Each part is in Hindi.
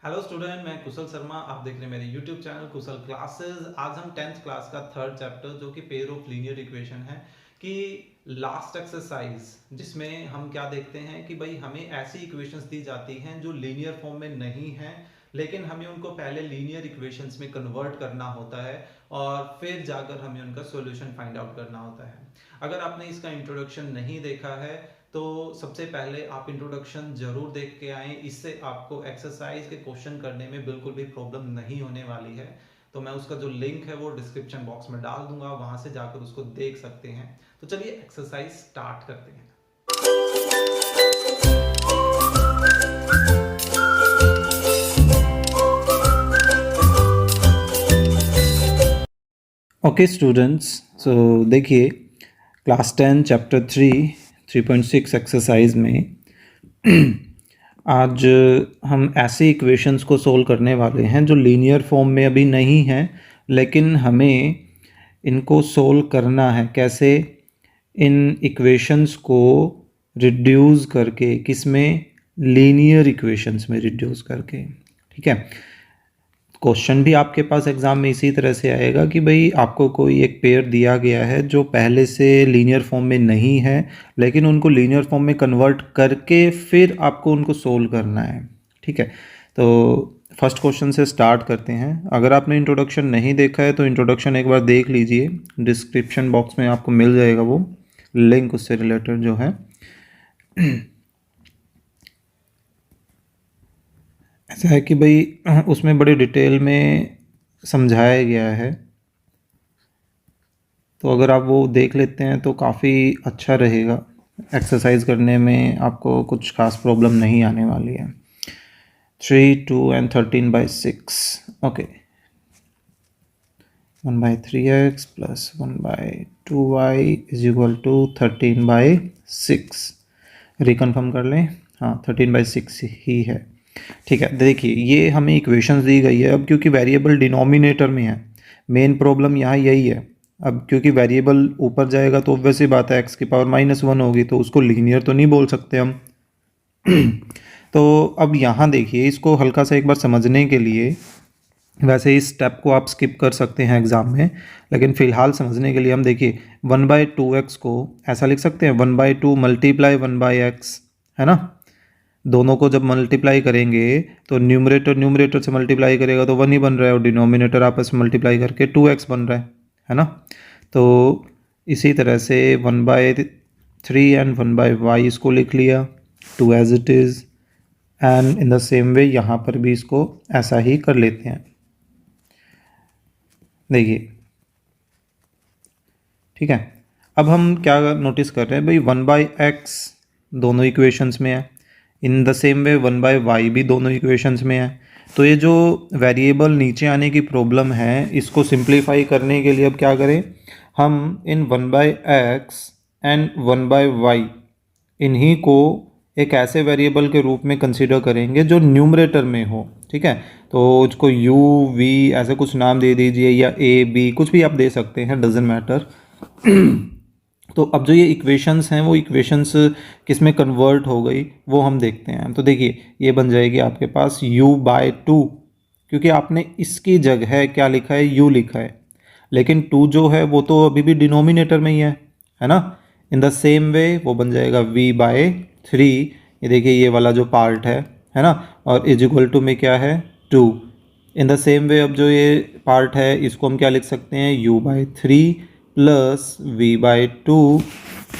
हेलो स्टूडेंट, मैं कुशल शर्मा। आप देख रहे हैं मेरे यूट्यूब चैनल कुशल क्लासेस। आज हम 10th क्लास का थर्ड चैप्टर जो कि पेयर ऑफ लीनियर इक्वेशन है कि लास्ट एक्सरसाइज, जिसमें हम क्या देखते हैं कि भाई हमें ऐसी इक्वेशंस दी जाती हैं जो लीनियर फॉर्म में नहीं हैं, लेकिन हमें उनको पहले लीनियर इक्वेशंस में कन्वर्ट करना होता है और फिर जाकर हमें उनका सॉल्यूशन फाइंड आउट करना होता है। अगर आपने इसका इंट्रोडक्शन नहीं देखा है तो सबसे पहले आप इंट्रोडक्शन जरूर देख के आएँ। इससे आपको एक्सरसाइज के क्वेश्चन करने में बिल्कुल भी प्रॉब्लम नहीं होने वाली है। तो मैं उसका जो लिंक है वो डिस्क्रिप्शन बॉक्स में डाल दूंगा, वहां से जाकर उसको देख सकते हैं। तो चलिए एक्सरसाइज स्टार्ट करते हैं। ओके स्टूडेंट्स, सो देखिए क्लास 10 चैप्टर 3.6 एक्सरसाइज में आज हम ऐसे इक्वेशंस को सोल्व करने वाले हैं जो लीनियर फॉर्म में अभी नहीं हैं, लेकिन हमें इनको सोल्व करना है। कैसे? इन इक्वेशंस को रिड्यूस करके, किसमें? लीनियर इक्वेशंस में रिड्यूस करके। ठीक है, क्वेश्चन भी आपके पास एग्जाम में इसी तरह से आएगा कि भाई आपको कोई एक पेयर दिया गया है जो पहले से लीनियर फॉर्म में नहीं है, लेकिन उनको लीनियर फॉर्म में कन्वर्ट करके फिर आपको उनको सोल्व करना है। ठीक है, तो फर्स्ट क्वेश्चन से स्टार्ट करते हैं। अगर आपने इंट्रोडक्शन नहीं देखा है तो इंट्रोडक्शन एक बार देख लीजिए, डिस्क्रिप्शन बॉक्स में आपको मिल जाएगा वो लिंक, उससे रिलेटेड जो है। ऐसा है कि भाई उसमें बड़ी डिटेल में समझाया गया है, तो अगर आप वो देख लेते हैं तो काफ़ी अच्छा रहेगा। एक्सरसाइज करने में आपको कुछ खास प्रॉब्लम नहीं आने वाली है। 3, 2 and 13/6। Okay, 1/3x plus 1/2y is equal to 13/6। Reconfirm कर लें, हाँ 13/6 ही है। ठीक है, देखिए ये हमें इक्वेशंस दी गई है। अब क्योंकि वेरिएबल डिनोमिनेटर में है, मेन प्रॉब्लम यहाँ यही है। अब क्योंकि वेरिएबल ऊपर जाएगा तो ऑब्वियस सी बात है x की पावर -1 होगी, तो उसको लीनियर तो नहीं बोल सकते हम। तो अब यहाँ देखिए, इसको हल्का सा एक बार समझने के लिए, वैसे इस स्टेप को आप स्किप कर सकते हैं एग्जाम में, लेकिन फिलहाल समझने के लिए हम देखिए 1/2x को ऐसा लिख सकते हैं 1/2 मल्टीप्लाई 1/x, है ना। दोनों को जब मल्टीप्लाई करेंगे तो न्यूमरेटर न्यूमरेटर से मल्टीप्लाई करेगा तो 1 ही बन रहा है, और डिनोमिनेटर आपस में मल्टीप्लाई करके 2x बन रहा है ना। तो इसी तरह से 1/3 एंड 1/y इसको लिख लिया 2 as it is, and in the same way यहाँ पर भी इसको ऐसा ही कर लेते हैं। देखिए, ठीक है, अब हम क्या नोटिस कर रहे हैं भाई, 1/x दोनों इक्वेशंस में है, इन द सेम वे 1/y भी दोनों इक्वेशंस में है। तो ये जो वेरिएबल नीचे आने की प्रॉब्लम है, इसको सिंप्लीफाई करने के लिए अब क्या करें, हम इन 1/x एंड 1/y इन्हीं को एक ऐसे वेरिएबल के रूप में कंसीडर करेंगे जो न्यूमरेटर में हो। ठीक है, तो इसको u v ऐसे कुछ नाम दे दीजिए, या a b कुछ भी आप दे सकते हैं, डजेंट मैटर। तो अब जो ये इक्वेशंस हैं वो इक्वेशंस किस में कन्वर्ट हो गई वो हम देखते हैं। तो देखिए ये बन जाएगी आपके पास u/2, क्योंकि आपने इसकी जगह क्या लिखा है, u लिखा है, लेकिन 2 जो है वो तो अभी भी डिनोमिनेटर में ही है ना। इन द सेम वे वो बन जाएगा v/3। ये देखिए ये वाला जो पार्ट है ना, और इज इक्वल टू में क्या है 2। इन द सेम वे अब जो ये पार्ट है इसको हम क्या लिख सकते हैं, u/3 plus v/2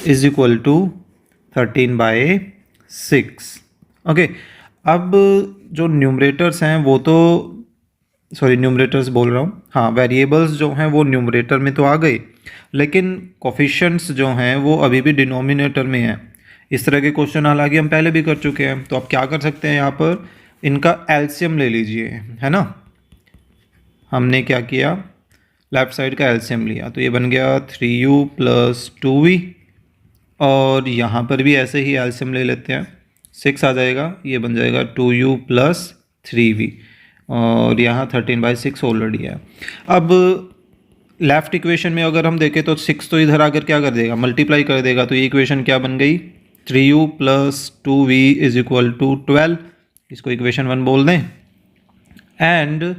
is equal to 13/6। Okay, अब जो न्यूमरेटर्स हैं वो तो, सॉरी न्यूमरेटर्स बोल रहा हूँ, हाँ वेरिएबल्स जो हैं वो न्यूमरेटर में तो आ गए, लेकिन कोफिशिएंट्स जो हैं वो अभी भी डिनोमिनेटर में हैं। इस तरह के क्वेश्चन हालांकि हम पहले भी कर चुके हैं। तो आप क्या कर सकते हैं, यहाँ पर इनका एलसीएम ले लीजिए, है ना। हमने क्या किया, लेफ्ट साइड का एलसीएम लिया, तो ये बन गया 3u प्लस 2v, और यहाँ पर भी ऐसे ही एलसीएम ले लेते हैं, 6 आ जाएगा, ये बन जाएगा 2u प्लस 3v, और यहाँ 13/6 ऑलरेडी है। अब लेफ्ट इक्वेशन में अगर हम देखें तो 6 तो इधर आकर क्या कर देगा, मल्टीप्लाई कर देगा। तो ये इक्वेशन क्या बन गई, 3u plus 2v is equal to 12। इसको इक्वेशन 1 बोल दें। एंड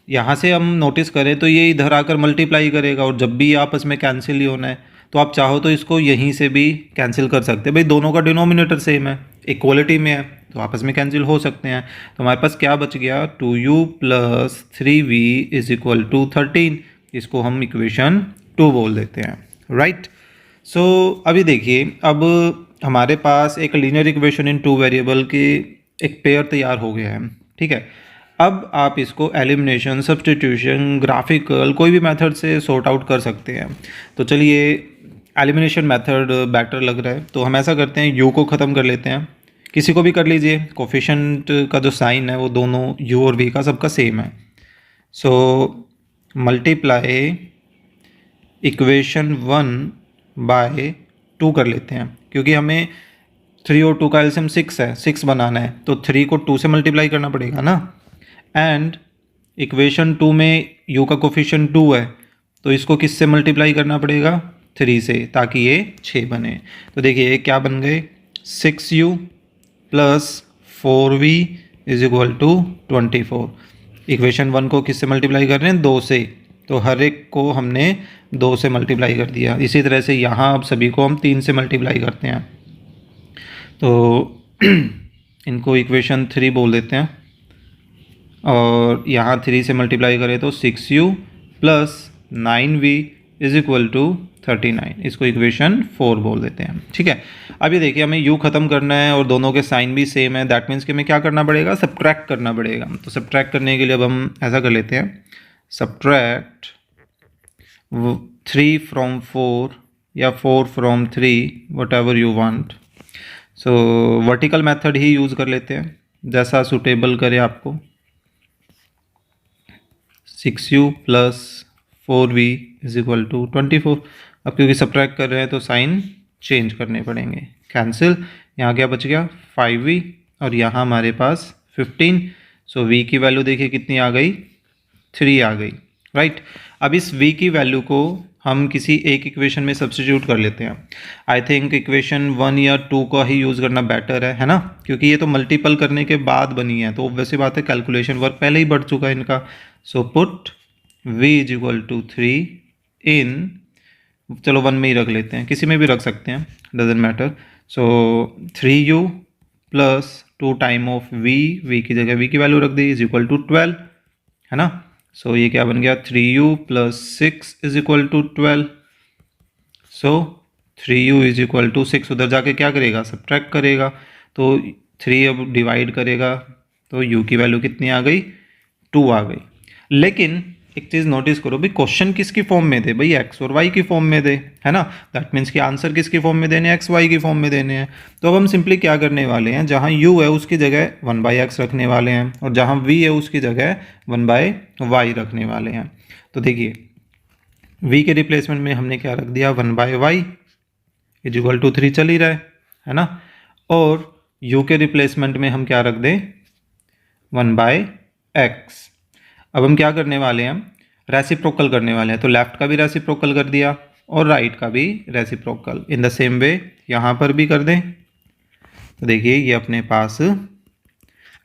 यहाँ से हम नोटिस करें तो ये इधर आकर मल्टीप्लाई करेगा, और जब भी आपस में कैंसिल ही होना है तो आप चाहो तो इसको यहीं से भी कैंसिल कर सकते हैं। भाई दोनों का डिनोमिनेटर सेम है, इक्वलिटी में है, तो आपस में कैंसिल हो सकते हैं। तो हमारे पास क्या बच गया, 2u plus 3v is equal to 13। इसको हम इक्वेशन 2 बोल देते हैं, राइट। सो अभी देखिए, अब हमारे पास एक लीनियर इक्वेशन इन 2 वेरिएबल की एक पेयर तैयार हो गया है, ठीक है। अब आप इसको एलिमिनेशन, सब्स्टिट्यूशन, ग्राफिकल कोई भी मेथड से सॉर्ट आउट कर सकते हैं। तो चलिए एलिमिनेशन मेथड बेटर लग रहा है, तो हम ऐसा करते हैं, u को ख़त्म कर लेते हैं, किसी को भी कर लीजिए। कोफिशिएंट का जो साइन है वो दोनों u और v का सबका सेम है। सो मल्टीप्लाई इक्वेशन 1 बाय 2 कर लेते हैं, क्योंकि हमें 3 और 2 का एलसीएम 6 है, 6 बनाना है, तो 3 को 2 से मल्टीप्लाई करना पड़ेगा ना। एंड इक्वेशन 2 में u का कोफिशिएंट 2 है, तो इसको किससे मल्टीप्लाई करना पड़ेगा, 3 से, ताकि ये 6 बने। तो देखिए ये क्या बन गए, 6u plus 4v is equal to 24। Equation 1 को किससे मल्टीप्लाई कर रहे हैं, 2 से, तो हर एक को हमने 2 से मल्टीप्लाई कर दिया। इसी तरह से यहाँ अब सभी को हम 3 से मल्टीप्लाई करते हैं, तो इनको इक्वेशन 3 बोल देते हैं, और यहाँ 3 से मल्टीप्लाई करें तो 6u plus 9v is equal to 39। इसको इक्वेशन 4 बोल देते हैं, ठीक है। अब ये देखिए, हमें u ख़त्म करना है और दोनों के साइन भी सेम है, दैट मीन्स कि हमें क्या करना पड़ेगा, सब्ट्रैक्ट करना पड़ेगा। तो सब्ट्रैक्ट करने के लिए अब हम ऐसा कर लेते हैं, सब्ट्रैक्ट 3 फ्रॉम 4 या 4 from 3, what ever you want. So vertical method he use कर लेते हैं, जैसा सूटेबल करे आपको। 6u plus 4v is equal to 24। अब क्योंकि सब्ट्रैक्ट कर रहे हैं तो साइन चेंज करने पड़ेंगे, कैंसिल। यहाँ क्या बच गया, 5v, और यहाँ हमारे पास 15। सो v की वैल्यू देखिए कितनी आ गई, 3 आ गई, राइट। अब इस v की वैल्यू को हम किसी एक इक्वेशन में सब्स्टिट्यूट कर लेते हैं। आई थिंक इक्वेशन 1 या 2 का ही यूज़ करना बेटर है ना, क्योंकि ये तो मल्टीपल करने के बाद बनी है, तो वैसे बात है कैलकुलेशन वर्क पहले ही बढ़ चुका है इनका। So put v is equal to 3 in, चलो 1 में ही रख लेते हैं, किसी में भी रख सकते हैं, doesn't matter. So 3u plus 2 time of v की जगह v की वैल्यू रख दी, इज इक्वल टू 12, है ना। सो ये क्या बन गया, 3u plus 6 is equal to 12। So 3u is equal to 6, उधर जाके क्या करेगा, सब्ट्रैक्ट करेगा, तो 3 अब डिवाइड करेगा, तो u की वैल्यू कितनी आ गई, 2 आ गई। लेकिन एक चीज़ नोटिस करो भाई, क्वेश्चन किसकी फॉर्म में दे, भाई x और y की फॉर्म में दे, है ना। दैट मीन्स कि आंसर किसकी फॉर्म में देने, x y की फॉर्म में देने हैं। तो अब हम सिंपली क्या करने वाले हैं, जहाँ u है उसकी जगह 1/x रखने वाले हैं, और जहाँ v है उसकी जगह 1/y रखने वाले हैं। तो देखिए v के रिप्लेसमेंट में हमने क्या रख दिया, 1/y इज इक्वल टू 3 चल ही रहा है ना। और u के रिप्लेसमेंट में हम क्या रख दें, 1/x। अब हम क्या करने वाले हैं, रेसिप्रोकल करने वाले हैं, तो लेफ्ट का भी रेसिप्रोकल कर दिया और राइट का भी reciprocal. In the same way यहाँ पर भी कर दें, तो देखिए ये अपने पास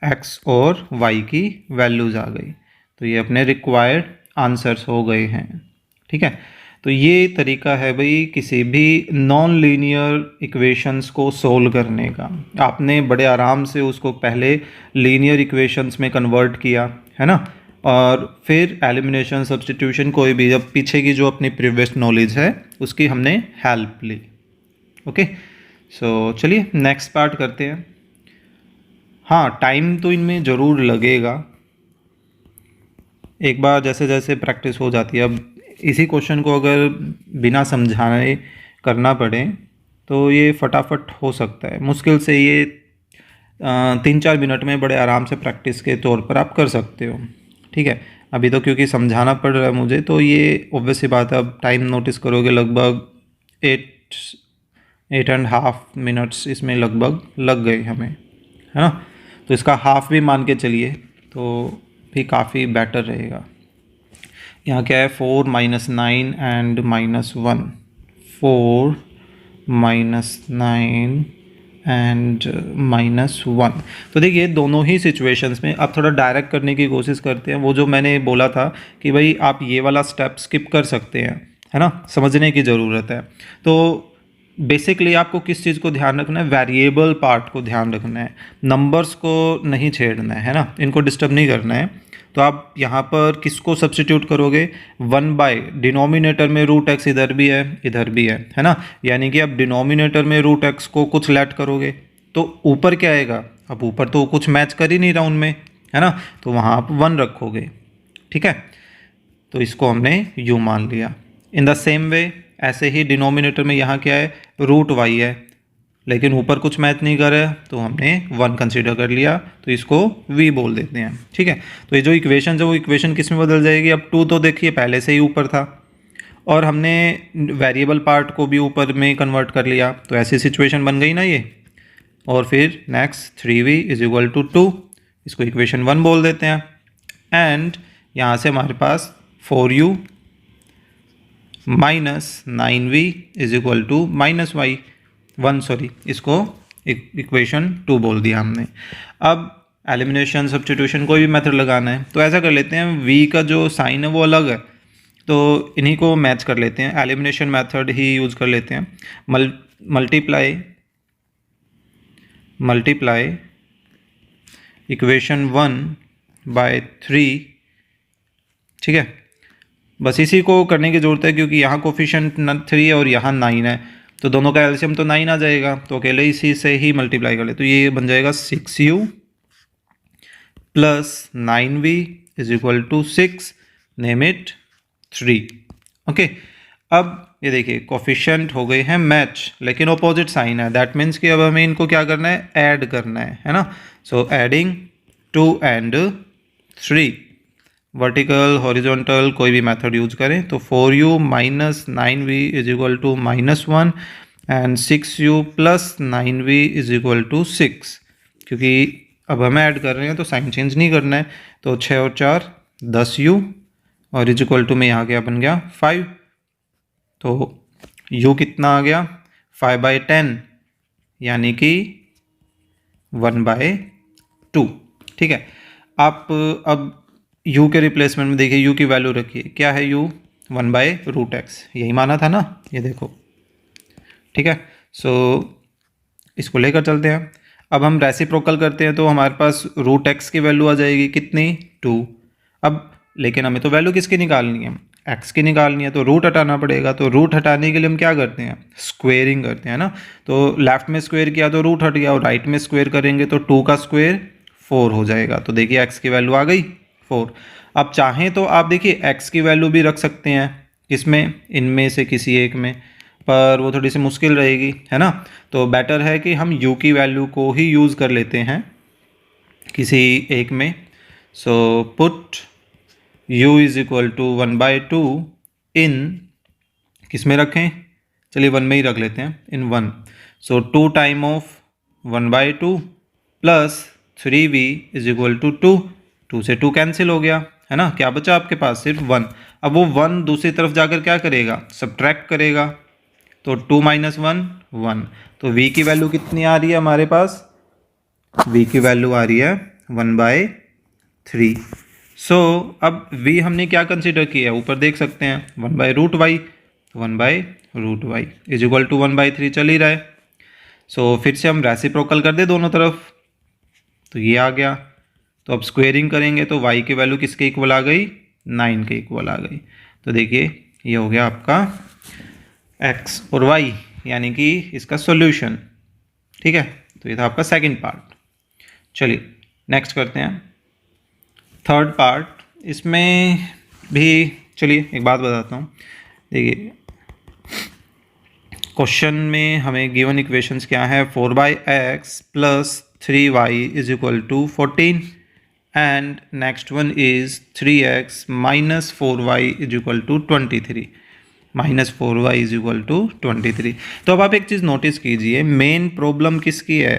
x और y की वैल्यूज़ आ गई, तो ये अपने रिक्वायर्ड आंसर्स हो गए हैं, ठीक है। तो ये तरीका है भाई किसी भी नॉन लीनियर इक्वेशंस को सोल्व करने का। आपने बड़े आराम से उसको पहले लीनियर इक्वेशंस में कन्वर्ट किया, है ना, और फिर एलिमिनेशन, सब्स्टिट्यूशन, कोई भी, जब पीछे की जो अपनी प्रीवियस नॉलेज है उसकी हमने हेल्प ली। ओके, सो चलिए नेक्स्ट पार्ट करते हैं। हाँ, टाइम तो इनमें ज़रूर लगेगा, एक बार जैसे जैसे प्रैक्टिस हो जाती है। अब इसी क्वेश्चन को अगर बिना समझाए करना पड़े तो ये फटाफट हो सकता है, मुश्किल से ये 3-4 मिनट में बड़े आराम से प्रैक्टिस के तौर पर आप कर सकते हो, ठीक है। अभी तो क्योंकि समझाना पड़ रहा है मुझे, तो ये ऑब्वियस सी बात है। अब टाइम नोटिस करोगे, लगभग 8.5 मिनट्स इसमें लगभग लग गए हमें, है ना। तो इसका हाफ भी मान के चलिए तो भी काफ़ी बेटर रहेगा। यहाँ क्या है, 4 - 9 एंड -1, 4 - 9 एंड -1। तो देखिए दोनों ही सिचुएशंस में अब थोड़ा डायरेक्ट करने की कोशिश करते हैं। वो जो मैंने बोला था कि भाई आप ये वाला स्टेप स्किप कर सकते हैं, है ना, समझने की ज़रूरत है। तो बेसिकली आपको किस चीज़ को ध्यान रखना है, वेरिएबल पार्ट को ध्यान रखना है, नंबर्स को नहीं छेड़ना है ना, इनको डिस्टर्ब नहीं करना है। तो आप यहाँ पर किसको सब्सटीट्यूट करोगे, 1 डिनोमिनेटर में √x इधर भी है ना, यानी कि अब डिनोमिनेटर में √x को कुछ लेट करोगे तो ऊपर क्या आएगा, अब ऊपर तो कुछ मैच कर ही नहीं रहा उनमें, है ना, तो वहाँ आप 1 रखोगे, ठीक है। तो इसको हमने u मान लिया। इन द सेम वे ऐसे ही डिनोमिनेटर में यहाँ क्या है, √y है, लेकिन ऊपर कुछ मैच नहीं कर रहा है तो हमने 1 कंसीडर कर लिया, तो इसको v बोल देते हैं, ठीक है। तो ये जो इक्वेशन है वो इक्वेशन किस में बदल जाएगी, अब 2 तो देखिए पहले से ही ऊपर था और हमने वेरिएबल पार्ट को भी ऊपर में कन्वर्ट कर लिया, तो ऐसी सिचुएशन बन गई ना ये। और फिर नेक्स्ट 3v = 2, इसको इक्वेशन 1 बोल देते हैं। एंड यहाँ से हमारे पास 4u -9v = -y1, सॉरी, इसको इक्वेशन 2 बोल दिया हमने। अब एलिमिनेशन सब्स्टिट्यूशन कोई भी मेथड लगाना है तो ऐसा कर लेते हैं, v का जो साइन है वो अलग है तो इन्हीं को मैच कर लेते हैं, एलिमिनेशन मेथड ही यूज़ कर लेते हैं। मल्टीप्लाई इक्वेशन 1/3, ठीक है। बस इसी को करने की ज़रूरत है क्योंकि यहाँ कोफिशिएंट 3 है और यहाँ 9 है, तो दोनों का एलसीएम तो 9 आ जाएगा, तो अकेले इसी से ही मल्टीप्लाई कर ले, तो ये बन जाएगा 6u + 9v = 6, name it 3। Okay, अब ये देखिए कोफिशिएंट हो गए हैं मैच, लेकिन अपोजिट साइन है, दैट मीन्स कि अब हमें इनको क्या करना है, ऐड करना है ना। So adding 2 and 3, vertical horizontal कोई भी मेथड यूज करें, तो 4u - 9v = -1 and 6u + 9v = 6, क्योंकि अब हमें ऐड कर रहे हैं तो साइन चेंज नहीं करना है, तो 6 और 4 10u और = में यहाँ क्या बन गया 5, तो u कितना आ गया 5/10 यानी कि 1/2, ठीक है। आप अब u के रिप्लेसमेंट में देखिए u की वैल्यू रखिए, क्या है u 1/√x, यही माना था ना, ये देखो, ठीक है। सो इसको लेकर चलते हैं। अब हम रेसिप्रोकल करते हैं तो हमारे पास √x की वैल्यू आ जाएगी कितनी 2। अब लेकिन हमें तो वैल्यू किसकी निकालनी है, x की निकालनी है, तो रूट हटाना पड़ेगा, तो रूट हटाने के लिए हम क्या करते हैं, स्क्वेयरिंग करते हैं ना। तो लेफ्ट में स्क्वेयर किया तो रूट हट गया और राइट में स्क्वेयर करेंगे तो 2 का स्क्वेयर 4 हो जाएगा, तो देखिए x की वैल्यू आ गई 4। अब चाहें तो आप देखिए x की वैल्यू भी रख सकते हैं इसमें, इनमें से किसी एक में, पर वो थोड़ी सी मुश्किल रहेगी, है ना। तो बेटर है कि हम u की वैल्यू को ही यूज़ कर लेते हैं किसी एक में। सो पुट u = 1/2 इन, किस में रखें, चलिए 1 में ही रख लेते हैं, इन 1। सो 2 टाइम ऑफ 1/2 + 3v = 2, 2 से 2 कैंसिल हो गया, है ना, क्या बचा आपके पास, सिर्फ 1। अब वो 1 दूसरी तरफ जाकर क्या करेगा, सब्ट्रैक्ट करेगा, तो 2 - 1 1, तो v की वैल्यू कितनी आ रही है हमारे पास, v की वैल्यू आ रही है 1/3। सो अब v हमने क्या कंसिडर किया है, ऊपर देख सकते हैं 1/√y, 1/√y = 1/3 चल ही रहा है। सो फिर से हम रेसिप्रोकल कर दे दोनों तरफ, तो ये आ गया। तो अब स्क्वेयरिंग करेंगे तो y की वैल्यू किसके इक्वल आ गई, 9 के इक्वल आ गई। तो देखिए ये हो गया आपका x और y, यानी कि इसका सॉल्यूशन, ठीक है। तो ये था आपका सेकंड पार्ट। चलिए नेक्स्ट करते हैं थर्ड पार्ट। इसमें भी चलिए एक बात बताता हूँ, देखिए क्वेश्चन में हमें गिवन इक्वेशंस क्या है, 4/x + 3y = 14 and next one is 3x - 4y = 23, -4y = 23। तो अब आप एक चीज़ नोटिस कीजिए, मेन प्रॉब्लम किसकी है,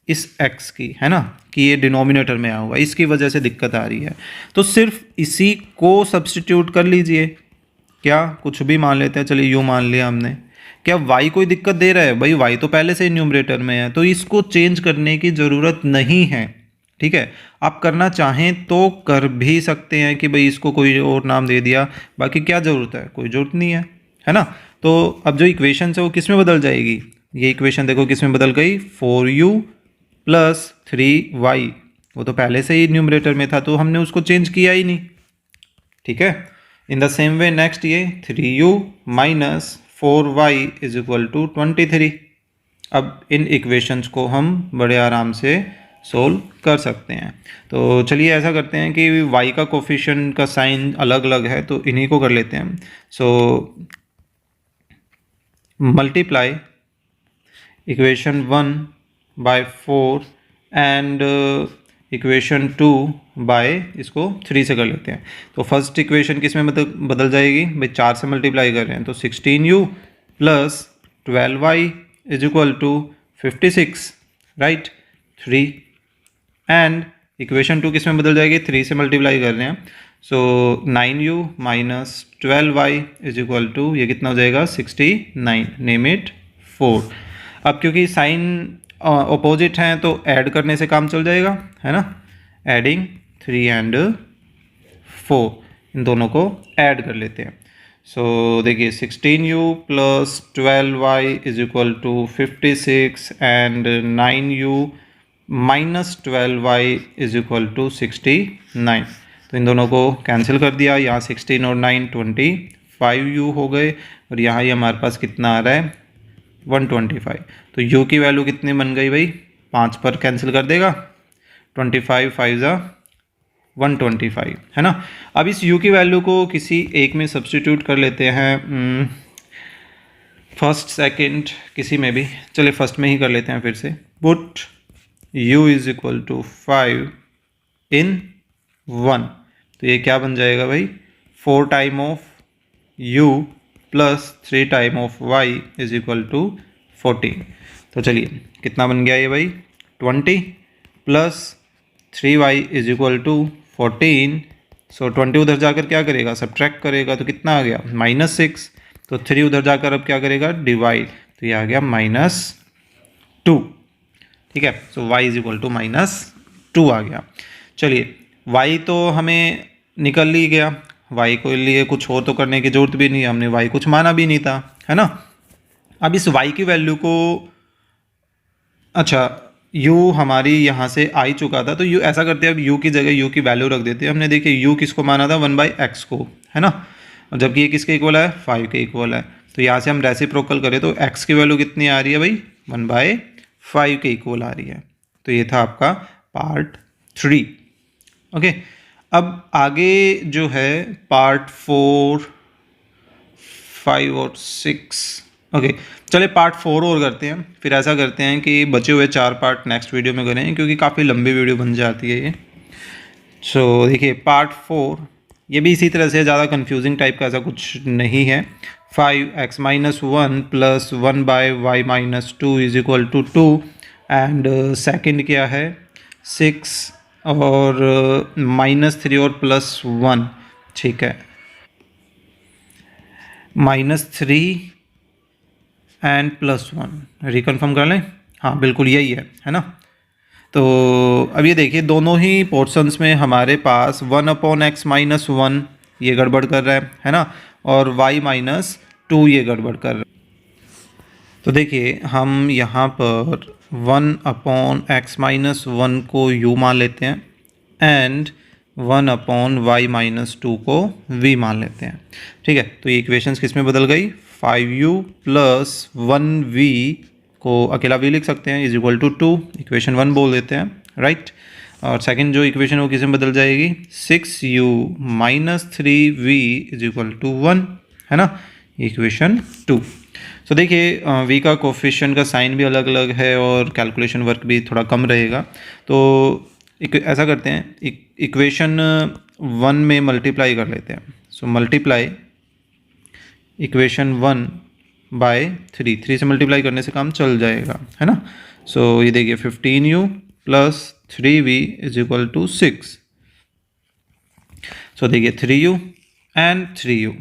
इस x की, है ना, कि ये डिनोमिनेटर में आया हुआ, इसकी वजह से दिक्कत आ रही है। तो सिर्फ इसी को सब्स्टिट्यूट कर लीजिए, क्या कुछ भी मान लेते हैं, चलिए u मान लिया हमने, क्या y कोई दिक्कत दे रहा है? भाई y तो पहले से ही न्यूमरेटर में है, तो इसको चेंज करने की ज़रूरत नहीं है। ठीक है, आप करना चाहें तो कर भी सकते हैं कि भाई इसको कोई और नाम दे दिया, बाकी क्या ज़रूरत है, कोई ज़रूरत नहीं है ना। तो अब जो इक्वेशन है वो किस में बदल जाएगी? ये इक्वेशन देखो किस में बदल गई, 4u प्लस 3y। वो तो पहले से ही न्यूमरेटर में था, तो हमने उसको चेंज किया ही नहीं। ठीक है, इन द सेम वे नेक्स्ट ये 3u minus 4y is equal to 23। अब इन इक्वेशंस को हम बड़े आराम से सोल्व कर सकते हैं। तो चलिए ऐसा करते हैं कि y का कोफिशिएंट का साइन अलग अलग है, तो इन्हीं को कर लेते हैं। So multiply equation 1 by 4 and equation 2 by इसको 3 से कर लेते हैं। तो फर्स्ट इक्वेशन किस में बदल जाएगी भाई, 4 से मल्टीप्लाई कर रहे हैं तो 16u plus 12y is equal to 56, right 3। And equation 2 किस में बदल जाएगी, 3 से मल्टीप्लाई कर रहे हैं, so 9u minus 12y is equal to ये कितना हो जाएगा 69, नेम इट 4। अब क्योंकि साइन अपोजिट हैं तो ऐड करने से काम चल जाएगा, है ना। एडिंग 3 एंड 4, इन दोनों को ऐड कर लेते हैं। सो देखिए 16u plus 12y is equal to 56 and 9u minus 12y is equal to 69। तो इन दोनों को कैंसिल कर दिया, यहाँ 16 और 9 25u हो गए, और यहाँ ये हमारे पास कितना आ रहा है 125। तो u की वैल्यू कितनी बन गई भाई, 5 पर कैंसिल कर देगा, 25 5 ज़ा 125, है ना। अब इस u की वैल्यू को किसी एक में सब्सटीट्यूट कर लेते हैं, फर्स्ट सेकंड किसी में भी, चलिए फर्स्ट में ही कर लेते हैं फिर से। Put u is equal to 5 in 1, तो ये क्या बन जाएगा भाई, 4 time of u plus 3 time of y is equal to 14। तो चलिए कितना बन गया ये भाई, 20 plus 3y is equal to 14। So 20 उधर जाकर क्या करेगा, सब्ट्रैक्ट करेगा, तो कितना आ गया -6। तो 3 उधर जाकर अब क्या करेगा, डिवाइड, तो ये आ गया -2। ठीक है, सो y इज इक्वल टू -2 आ गया। चलिए y तो हमें निकल ही गया, y को लिए कुछ और तो करने की जरूरत भी नहीं, हमने y कुछ माना भी नहीं था, है ना। अब इस y की वैल्यू को, अच्छा u हमारी यहाँ से आ ही चुका था, तो u ऐसा करते हैं, अब u की जगह u की वैल्यू रख देते हैं। हमने देखिए u किसको माना था, 1/x को, है ना, और जबकि ये किसके इक्वल है, 5 के इक्वल है। तो यहाँ से हम रेसिप्रोकल करें तो x की वैल्यू कितनी आ रही है भाई, 1/5 के इक्वल आ रही है। तो ये था आपका पार्ट 3। ओके, अब आगे जो है पार्ट 4 5 और 6। ओके, चलिए पार्ट 4 और करते हैं, फिर ऐसा करते हैं कि बचे हुए 4 पार्ट नेक्स्ट वीडियो में करें, क्योंकि काफ़ी लंबी वीडियो बन जाती है ये। सो देखिए पार्ट 4 ये भी इसी तरह से, ज़्यादा कंफ्यूजिंग टाइप का ऐसा कुछ नहीं है। 5x minus 1 plus 1/y minus 2 is equal to 2, and second क्या है 6 और -3 और +1, ठीक है, -3 एंड +1 रिकन्फर्म कर लें, हाँ बिल्कुल यही है ना। तो अब ये देखिए दोनों ही पोर्शंस में हमारे पास 1/x माइनस 1 ये गड़बड़ कर रहा है ना, और y माइनस 2 ये गड़बड़ कर रहा है। तो देखिए हम यहाँ पर 1/x माइनस 1 को u मान लेते हैं, एंड 1/y माइनस 2 को v मान लेते हैं। ठीक है, तो ये इक्वेशंस किस में बदल गई, 5u प्लस 1v को अकेला v लिख सकते हैं, इज इक्वल टू 2, इक्वेशन 1 बोल देते हैं, राइट। और सेकंड जो इक्वेशन वो किस में बदल जाएगी, 6u minus 3v is equal to 1, है ना, इक्वेशन 2। सो देखिए v का कोफिशिएंट का साइन भी अलग अलग है और कैलकुलेशन वर्क भी थोड़ा कम रहेगा। तो ऐसा करते हैं, इक्वेशन 1 में मल्टीप्लाई कर लेते हैं। सो मल्टीप्लाई इक्वेशन 1 बाय 3 से मल्टीप्लाई करने से काम चल जाएगा, है ना। सो ये देखिए 15u plus 3v is equal to 6। So देखिए 3u एंड 3u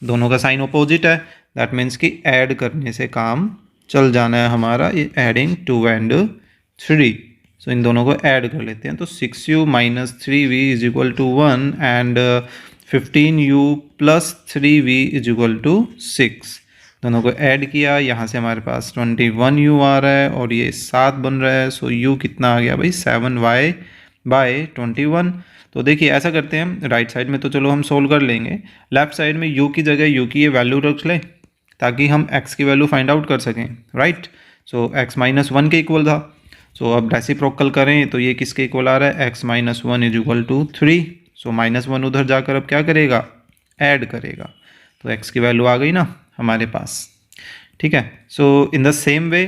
दोनों का साइन अपोजिट है, दैट मीन्स कि ऐड करने से काम चल जाना है हमारा, एडिंग 2 and 3। सो इन दोनों को ऐड कर लेते हैं। तो 6u minus 3v is equal to 1 and 15u plus 3v is equal to 6। दोनों को ऐड किया, यहाँ से हमारे पास 21u आ रहा है और ये 7 बन रहा है। सो u कितना आ गया भाई 7y बाय 21। तो देखिए ऐसा करते हैं, राइट साइड में तो चलो हम सोल्व कर लेंगे, लेफ्ट साइड में u की जगह u की ये वैल्यू रख लें ताकि हम x की वैल्यू फाइंड आउट कर सकें, राइट। सो x माइनस 1 के इक्वल था। सो अब रेसिप्रोकल करें तो ये किसके इक्वल आ रहा है, x minus 1 is equal to 3। So -1 उधर जाकर अब क्या करेगा, ऐड करेगा। तो x की वैल्यू आ गई ना हमारे पास, ठीक है। सो इन द सेम वे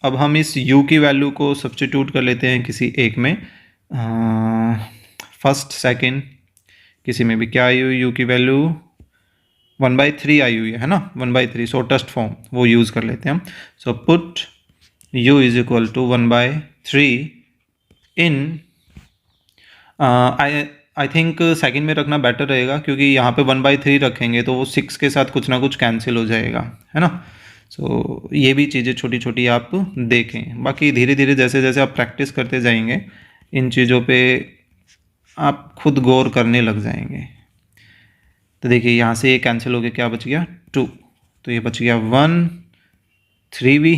अब हम इस u की वैल्यू को सब्स्टिट्यूट कर लेते हैं किसी एक में, फर्स्ट सेकेंड किसी में भी। क्या आई हुई u की वैल्यू 1/3 आई हुई है ना, 1/3। सो टेस्ट फॉर्म वो यूज़ कर लेते हैं हम। So put u is equal to 1/3 in, I think second में रखना बेटर रहेगा क्योंकि यहाँ पे 1/3 रखेंगे तो वो 6 के साथ कुछ ना कुछ कैंसिल हो जाएगा, है ना। सो ये भी चीज़ें छोटी छोटी आप देखें, बाकी धीरे धीरे जैसे जैसे आप प्रैक्टिस करते जाएंगे इन चीज़ों पे आप खुद गौर करने लग जाएंगे। तो देखिए यहाँ से ये कैंसिल हो गया, क्या बच गया 2, तो ये बच गया 1 3v।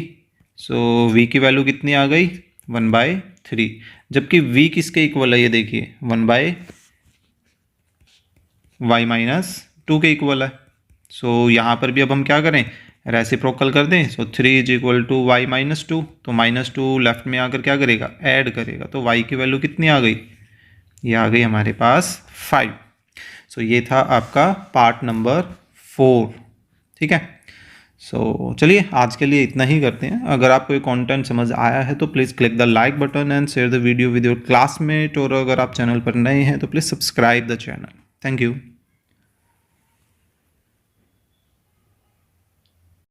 सो v की वैल्यू कितनी आ गई 1/3, जबकि v किसके इक्वल है ये देखिए 1/y -2 के इक्वल है। सो यहाँ पर भी अब हम क्या करें, रेसिप्रोकल कर दें। सो 3 इज इक्वल टू y -2, तो -2 लेफ्ट में आकर क्या करेगा, ऐड करेगा। तो y की वैल्यू कितनी आ गई, ये आ गई हमारे पास 5। सो ये था आपका पार्ट नंबर 4, ठीक है। सो चलिए आज के लिए इतना ही करते हैं। अगर आपको ये कंटेंट समझ आया है तो please click the like button and share the video with your classmate, और अगर आप चैनल पर नए हैं तो please subscribe the channel. Thank you.